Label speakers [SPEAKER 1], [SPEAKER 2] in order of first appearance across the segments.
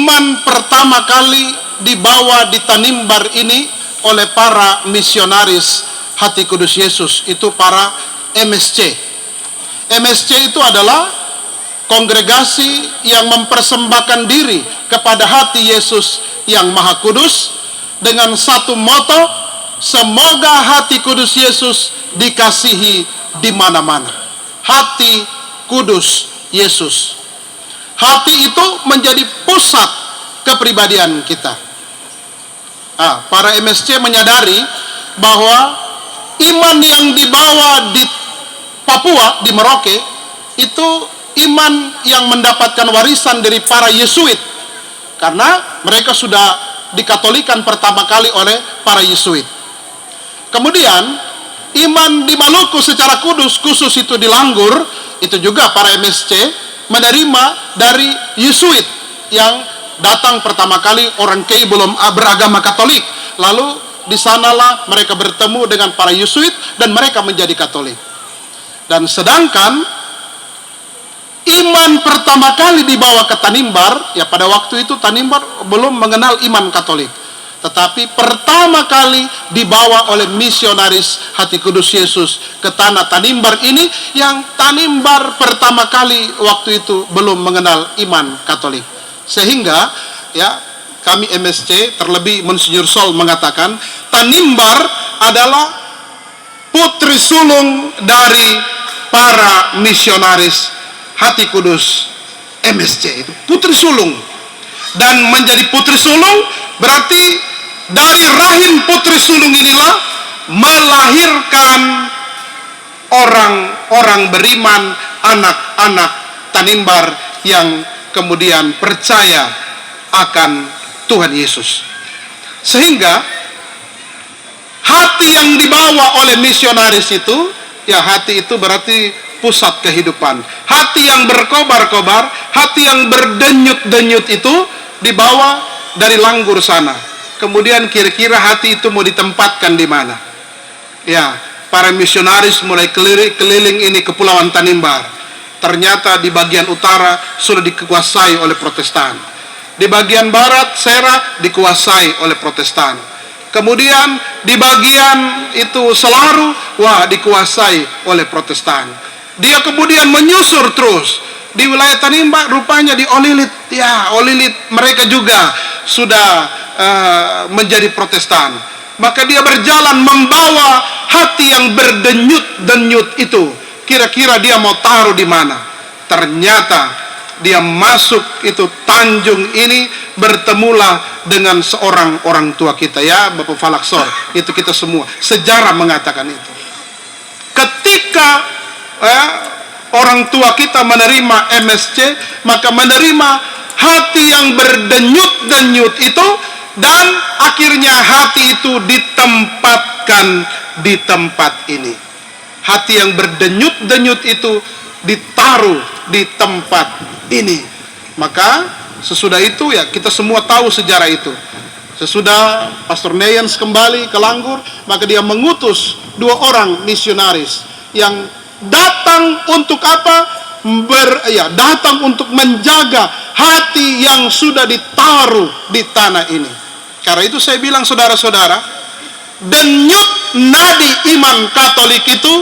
[SPEAKER 1] iman pertama kali dibawa di Tanimbar ini oleh para misionaris Hati Kudus Yesus, itu para MSC. MSC itu adalah kongregasi yang mempersembahkan diri kepada hati Yesus yang Maha Kudus dengan satu moto, semoga hati kudus Yesus dikasihi di mana-mana. Hati kudus Yesus. Hati itu menjadi pusat kepribadian kita. Para MSC menyadari bahwa iman yang dibawa di Papua, di Merauke, itu iman yang mendapatkan warisan dari para Yesuit, karena mereka sudah dikatolikan pertama kali oleh para Yesuit. Kemudian iman di Maluku secara kudus, khusus itu di Langgur, itu juga para MSC menerima dari Yesuit yang datang pertama kali, orang Kei belum beragama Katolik. Lalu di sanalah mereka bertemu dengan para Yesuit dan mereka menjadi Katolik. Dan sedangkan iman pertama kali dibawa ke Tanimbar, ya pada waktu itu Tanimbar belum mengenal iman Katolik. Tetapi pertama kali dibawa oleh misionaris Hati Kudus Yesus ke tanah Tanimbar ini, yang Tanimbar pertama kali waktu itu belum mengenal iman Katolik. Sehingga ya kami MSC, terlebih Monsinyur Sol mengatakan Tanimbar adalah putri sulung dari para misionaris Hati Kudus MSC, itu putri sulung. Dan menjadi putri sulung berarti dari rahim putri sulung inilah melahirkan orang-orang beriman, anak-anak Tanimbar yang kemudian percaya akan Tuhan Yesus. Sehingga hati yang dibawa oleh misionaris itu, ya hati itu berarti pusat kehidupan. Hati yang berkobar-kobar, hati yang berdenyut-denyut itu dibawa dari Langgur sana. Kemudian kira-kira hati itu mau ditempatkan di mana? Ya, para misionaris mulai keliling ini kepulauan Tanimbar. Ternyata di bagian utara sudah dikuasai oleh Protestan. Di bagian barat, Serak, dikuasai oleh Protestan. Kemudian di bagian itu Selaru, dikuasai oleh Protestan. Dia kemudian menyusur terus di wilayah Tanimbar, rupanya di Olilit. Ya, Olilit mereka juga sudah menjadi Protestan. Maka dia berjalan membawa hati yang berdenyut-denyut itu. Kira-kira dia mau taruh di mana? Ternyata dia masuk itu Tanjung ini, bertemulah dengan seorang orang tua kita, ya Bapak Falaksor. Itu kita semua, sejarah mengatakan itu. Ketika orang tua kita menerima MSC, maka menerima hati yang berdenyut-denyut itu, dan akhirnya hati itu ditempatkan di tempat ini. Hati yang berdenyut-denyut itu ditaruh di tempat ini. Maka sesudah itu ya kita semua tahu sejarah itu. Sesudah Pastor Neyens kembali ke Langgur, maka dia mengutus 2 orang misionaris yang datang untuk apa? Datang untuk menjaga hati yang sudah ditaruh di tanah ini. Karena itu saya bilang saudara-saudara, denyut nadi iman Katolik itu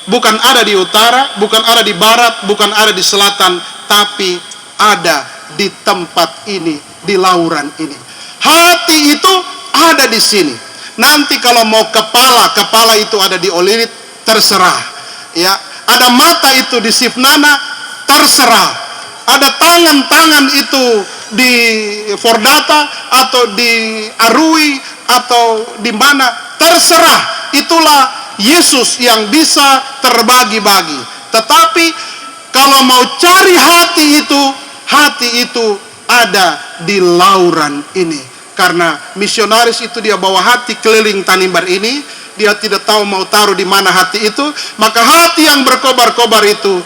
[SPEAKER 1] bukan ada di utara, bukan ada di barat, bukan ada di selatan, tapi ada di tempat ini, di lauran ini. Hati itu ada di sini. Nanti kalau mau kepala itu ada di Olilit, terserah. Ya, ada mata itu di Sifnana, terserah. Ada tangan-tangan itu di Fordata atau di Arui atau di mana, terserah. Itulah Yesus yang bisa terbagi-bagi. Tetapi kalau mau cari hati itu ada di lauran ini. Karena misionaris itu dia bawa hati keliling Tanimbar ini, dia tidak tahu mau taruh di mana hati itu, maka hati yang berkobar-kobar itu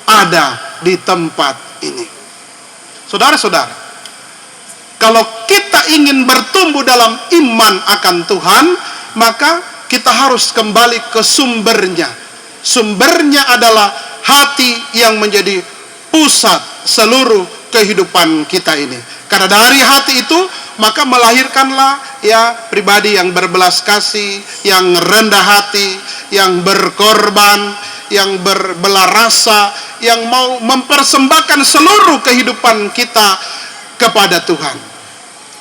[SPEAKER 1] ada di tempat ini. Saudara-saudara, kalau kita ingin bertumbuh dalam iman akan Tuhan, maka kita harus kembali ke sumbernya. Sumbernya adalah hati yang menjadi pusat seluruh kehidupan kita ini. Karena dari hati itu maka melahirkanlah ya pribadi yang berbelas kasih, yang rendah hati, yang berkorban, yang berbelah rasa, yang mau mempersembahkan seluruh kehidupan kita kepada Tuhan.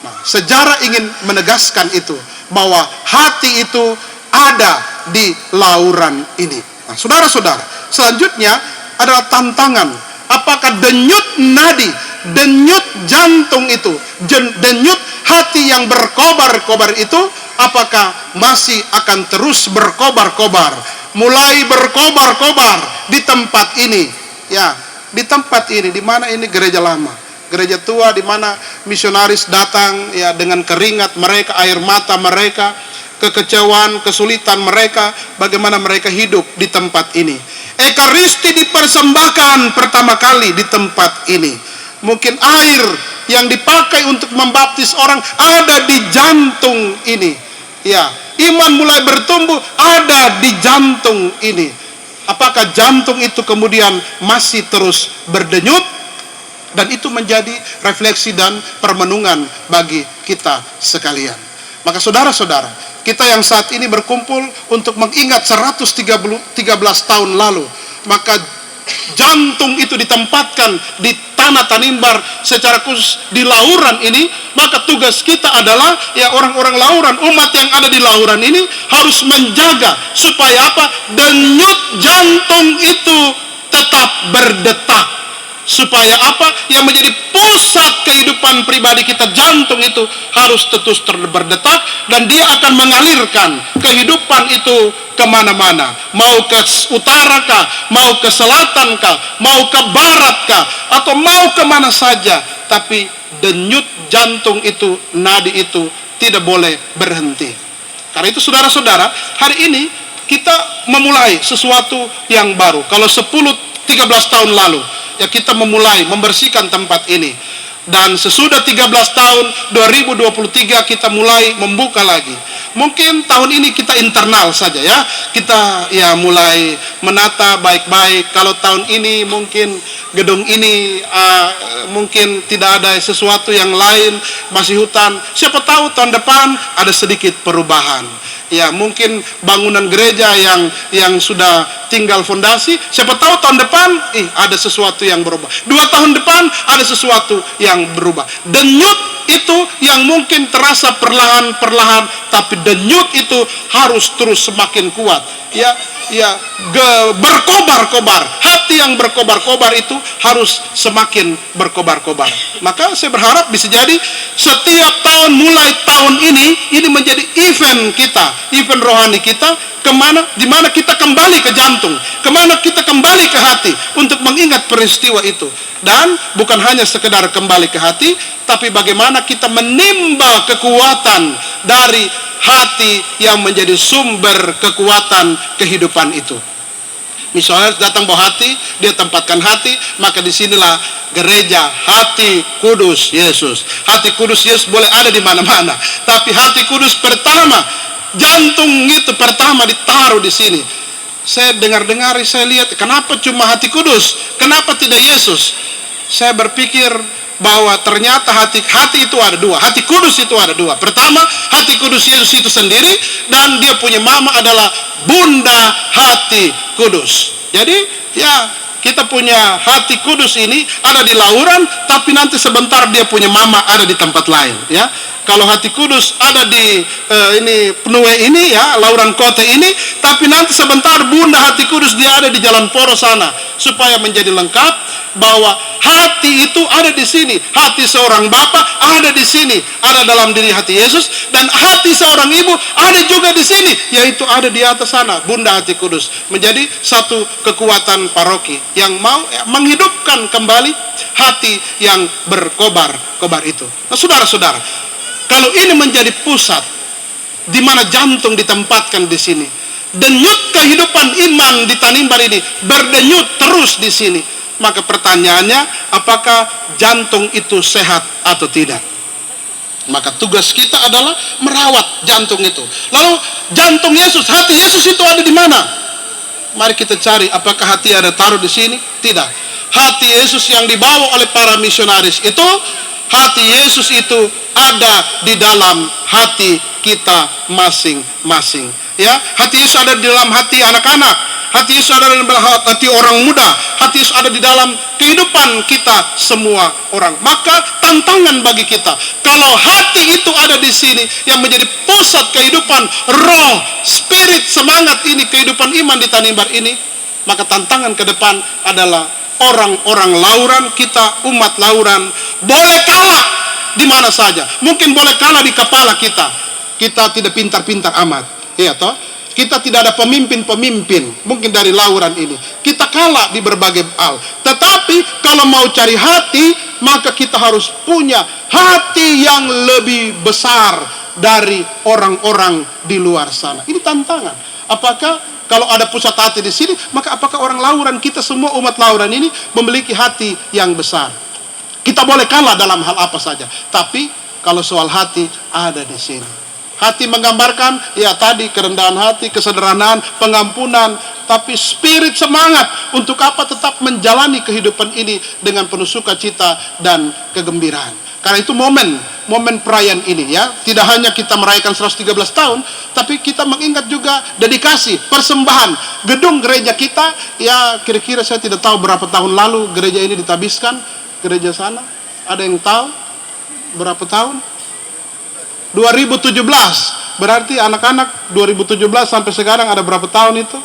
[SPEAKER 1] Nah, sejarah ingin menegaskan itu, bahwa hati itu ada di lauran ini. Nah, saudara-saudara, selanjutnya adalah tantangan. Apakah denyut nadi, denyut jantung itu, denyut hati yang berkobar-kobar itu, apakah masih akan terus berkobar-kobar? Mulai berkobar-kobar di tempat ini, ya, di tempat ini, di mana ini gereja lama, gereja tua, di mana misionaris datang, ya, dengan keringat mereka, air mata mereka, kekecewaan, kesulitan mereka, bagaimana mereka hidup di tempat ini. Ekaristi dipersembahkan pertama kali di tempat ini. Mungkin air yang dipakai untuk membaptis orang ada di jantung ini. Ya, iman mulai bertumbuh ada di jantung ini. Apakah jantung itu kemudian masih terus berdenyut? Dan itu menjadi refleksi dan permenungan bagi kita sekalian. Maka saudara-saudara, kita yang saat ini berkumpul untuk mengingat 113 tahun lalu, maka jantung itu ditempatkan di tanah Tanimbar secara khusus di lauran ini. Maka tugas kita adalah, ya, orang-orang lauran, umat yang ada di lauran ini harus menjaga supaya apa? Denyut jantung itu tetap berdetak. Supaya apa? Yang menjadi pusat kehidupan pribadi kita, jantung itu harus terus berdetak, dan dia akan mengalirkan kehidupan itu kemana-mana. Mau ke utara kah, mau ke selatan kah, mau ke barat kah, atau mau kemana saja. Tapi denyut jantung itu, nadi itu tidak boleh berhenti. Karena itu saudara-saudara, hari ini kita memulai sesuatu yang baru. Kalau 10-13 tahun lalu, ya, kita memulai membersihkan tempat ini. Dan sesudah 13 tahun 2023 kita mulai membuka lagi. Mungkin tahun ini kita internal saja, ya. Kita ya mulai menata baik-baik. Kalau tahun ini mungkin gedung ini mungkin tidak ada sesuatu yang lain, masih hutan. Siapa tahu tahun depan ada sedikit perubahan. Ya, mungkin bangunan gereja yang sudah tinggal fondasi, siapa tahu tahun depan ada sesuatu yang berubah. 2 tahun depan ada sesuatu yang berubah. Denyut itu yang mungkin terasa perlahan-perlahan, tapi denyut itu harus terus semakin kuat. Ya, berkobar-kobar. Hati yang berkobar-kobar itu harus semakin berkobar-kobar. Maka saya berharap bisa jadi setiap tahun, mulai tahun ini menjadi event kita, event rohani kita, di mana kita kembali ke jantung, kemana kita kembali ke hati untuk mengingat peristiwa itu. Dan bukan hanya sekedar kembali ke hati, tapi bagaimana kita menimba kekuatan dari hati yang menjadi sumber kekuatan kehidupan itu. Misionaris datang bawa hati, dia tempatkan hati, maka disinilah gereja hati kudus Yesus. Hati kudus Yesus boleh ada di mana-mana, tapi hati kudus pertama, jantung itu pertama ditaruh di sini. Saya dengar-dengar, saya lihat, kenapa cuma hati kudus? Kenapa tidak Yesus? Saya berpikir bahwa ternyata hati itu ada dua, hati kudus itu ada dua. Pertama, hati kudus Yesus itu sendiri, dan dia punya mama adalah Bunda Hati Kudus. Jadi ya, kita punya hati kudus ini ada di lauran, tapi nanti sebentar dia punya mama ada di tempat lain, ya. Kalau hati kudus ada di Penue ini, ya, lauran kota ini, tapi nanti sebentar Bunda Hati Kudus dia ada di Jalan Poros sana, supaya menjadi lengkap bahwa hati itu ada di sini. Hati seorang bapa ada di sini, ada dalam diri hati Yesus, dan hati seorang ibu ada juga di sini, yaitu ada di atas sana, Bunda Hati Kudus. Menjadi satu kekuatan paroki yang mau menghidupkan kembali hati yang berkobar-kobar itu. Nah, saudara-saudara, kalau ini menjadi pusat di mana jantung ditempatkan di sini, denyut kehidupan iman di Tanimbar ini berdenyut terus di sini, maka pertanyaannya, apakah jantung itu sehat atau tidak? Maka tugas kita adalah merawat jantung itu. Lalu jantung Yesus, hati Yesus itu ada di mana? Mari kita cari, apakah hati ada taruh di sini? Tidak. Hati Yesus yang dibawa oleh para misionaris itu hati Yesus itu ada di dalam hati kita masing-masing. Ya, hati Yesus ada di dalam hati anak-anak, hati Yesus ada di dalam hati orang muda, hati Yesus ada di dalam kehidupan kita semua orang. Maka tantangan bagi kita, kalau hati itu ada di sini yang menjadi pusat kehidupan roh, spirit, semangat ini, kehidupan iman di Tanimbar ini, maka tantangan ke depan adalah orang-orang Lauran, kita umat Lauran boleh kalah di mana saja. Mungkin boleh kalah di kepala kita. Kita tidak pintar-pintar amat. Ya toh? Kita tidak ada pemimpin-pemimpin mungkin dari Lauran ini. Kita kalah di berbagai hal. Tetapi kalau mau cari hati, maka kita harus punya hati yang lebih besar dari orang-orang di luar sana. Ini tantangan. Apakah kalau ada pusat hati di sini, maka apakah orang Lauran, kita semua umat Lauran ini memiliki hati yang besar? Kita boleh kalah dalam hal apa saja, tapi kalau soal hati ada di sini. Hati menggambarkan, ya tadi kerendahan hati, kesederhanaan, pengampunan, tapi spirit semangat untuk apa tetap menjalani kehidupan ini dengan penuh sukacita dan kegembiraan. Karena itu momen perayaan ini ya, tidak hanya kita merayakan 113 tahun, tapi kita mengingat juga dedikasi, persembahan. Gedung gereja kita, ya kira-kira saya tidak tahu berapa tahun lalu gereja ini ditabiskan, gereja sana. Ada yang tahu berapa tahun? 2017, berarti anak-anak 2017 sampai sekarang ada berapa tahun itu?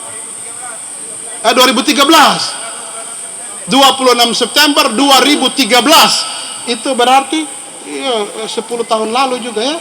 [SPEAKER 1] 2013, 26 September 2013, itu berarti 10 tahun lalu juga ya.